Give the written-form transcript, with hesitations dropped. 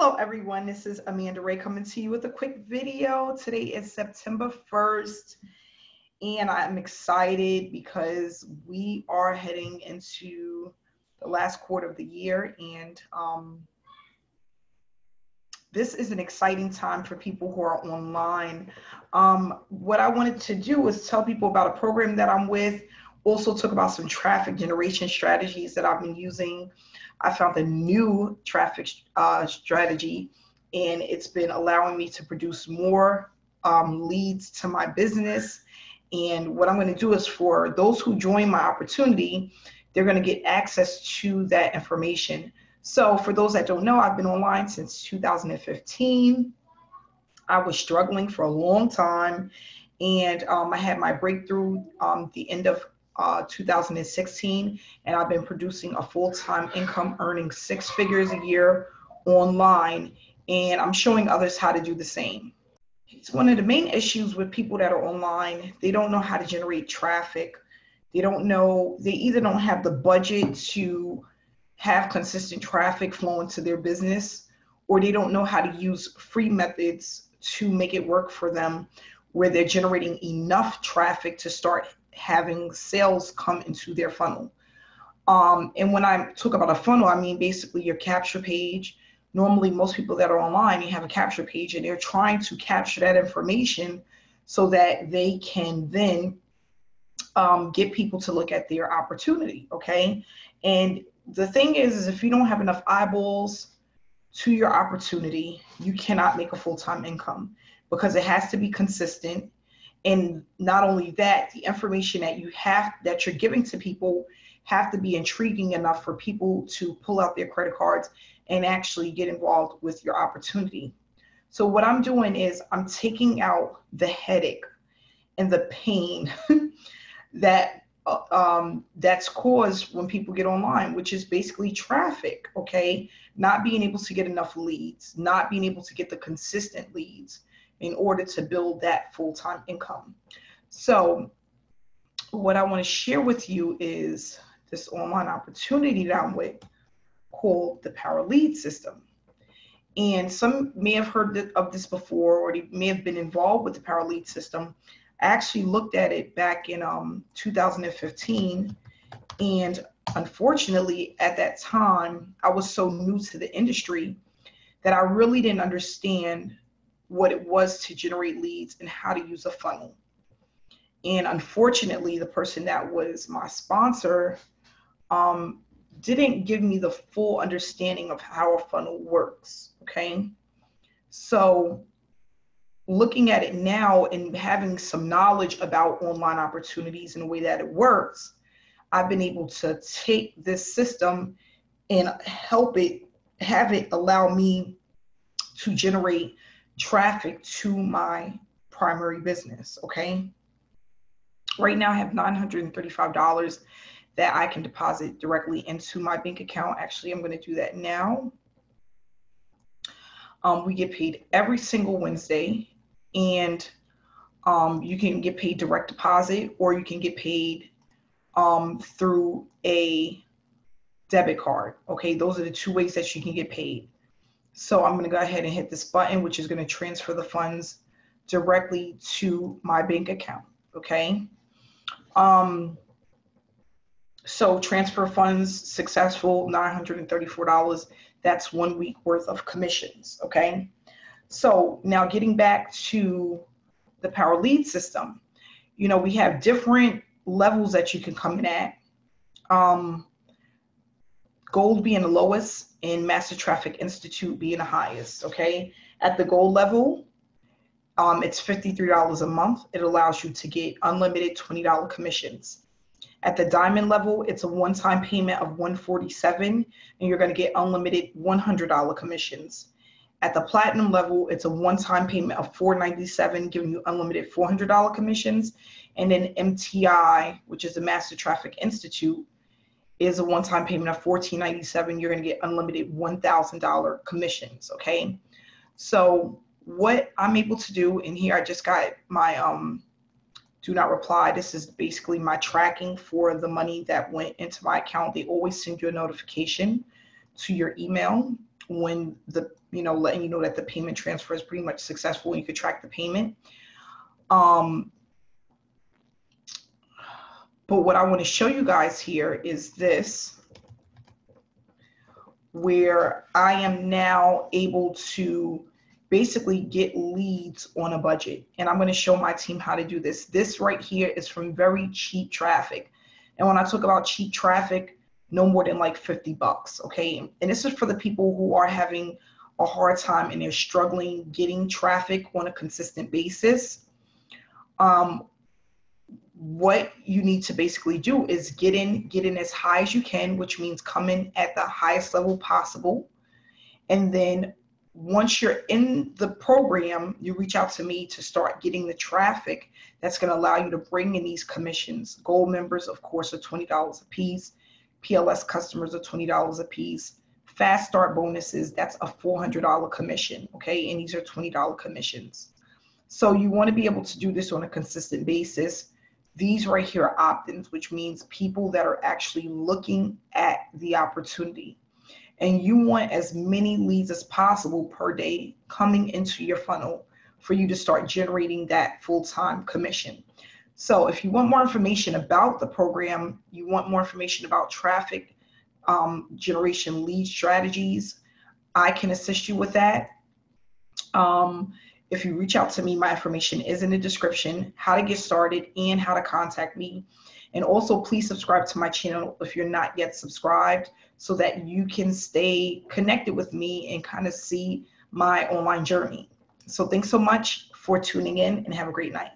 Hello everyone, this is Amanda Ray coming to you with a quick video. Today is September 1st and I'm excited because we are heading into the last quarter of the year, and this is an exciting time for people who are online. What I wanted to do was tell people about a program that I'm with, also talk about some traffic generation strategies that I've been using. I found a new traffic strategy, and it's been allowing me to produce more leads to my business. And what I'm going to do is, for those who join my opportunity, they're going to get access to that information. So for those that don't know, I've been online since 2015. I was struggling for a long time, and I had my breakthrough the end of 2016, and I've been producing a full-time income, earning 6 figures a year online, and I'm showing others how to do the same. It's one of the main issues with people that are online. They don't know how to generate traffic. They either don't have the budget to have consistent traffic flowing to their business, or they don't know how to use free methods to make it work for them, where they're generating enough traffic to start having sales come into their funnel. And when I talk about a funnel, I mean basically your capture page. Normally, most people that are online, you have a capture page, and they're trying to capture that information so that they can then get people to look at their opportunity, okay? And the thing is if you don't have enough eyeballs to your opportunity, you cannot make a full-time income, because it has to be consistent. And not only that, the information that you're giving to people have to be intriguing enough for people to pull out their credit cards and actually get involved with your opportunity. So what I'm doing is I'm taking out the headache and the pain that's caused when people get online, which is basically traffic, okay? Not being able to get enough leads, not being able to get the consistent leads in order to build that full-time income. So what I want to share with you is this online opportunity that I'm with, called the Power Lead System. And some may have heard of this before, or they may have been involved with the Power Lead System. I actually looked at it back in 2015, and unfortunately at that time I was so new to the industry that I really didn't understand what it was to generate leads and how to use a funnel. And unfortunately, the person that was my sponsor didn't give me the full understanding of how a funnel works, okay? So looking at it now and having some knowledge about online opportunities and the way that it works, I've been able to take this system and have it allow me to generate traffic to my primary business, okay? Right now I have $935 that I can deposit directly into my bank account. Actually, I'm going to do that now. We get paid every single Wednesday, and you can get paid direct deposit, or you can get paid through a debit card. Okay, those are the two ways that you can get paid. So I'm going to go ahead and hit this button, which is going to transfer the funds directly to my bank account. Okay. So transfer funds successful, $934. That's 1 week worth of commissions. Okay. So now getting back to the Power Lead System, you know, we have different levels that you can come in at. Gold being the lowest and Master Traffic Institute being the highest, okay? At the gold level, it's $53 a month. It allows you to get unlimited $20 commissions. At the diamond level, it's a one-time payment of $147, and you're gonna get unlimited $100 commissions. At the platinum level, it's a one-time payment of $497, giving you unlimited $400 commissions. And then MTI, which is the Master Traffic Institute, is a one-time payment of $1497. You're going to get unlimited $1,000 commissions, okay? So what I'm able to do, and here I just got my do not reply. This is basically my tracking for the money that went into my account. They always send you a notification to your email when the, letting you know that the payment transfer is pretty much successful and you can track the payment. But what I want to show you guys here is this, where I am now able to basically get leads on a budget. And I'm going to show my team how to do this. This right here is from very cheap traffic. And when I talk about cheap traffic, no more than like $50, okay? And this is for the people who are having a hard time and they're struggling getting traffic on a consistent basis. What you need to basically do is get in as high as you can, which means come in at the highest level possible. And then once you're in the program, you reach out to me to start getting the traffic that's going to allow you to bring in these commissions. Gold members, of course, are $20 a piece. PLS customers are $20 a piece. Fast start bonuses, that's a $400 commission, okay? And these are $20 commissions. So you want to be able to do this on a consistent basis. These right here are opt-ins, which means people that are actually looking at the opportunity. And you want as many leads as possible per day coming into your funnel for you to start generating that full-time commission. So if you want more information about the program, you want more information about traffic generation lead strategies, I can assist you with that. If you reach out to me, my information is in the description, how to get started and how to contact me. And also please subscribe to my channel if you're not yet subscribed, so that you can stay connected with me and kind of see my online journey. So thanks so much for tuning in and have a great night.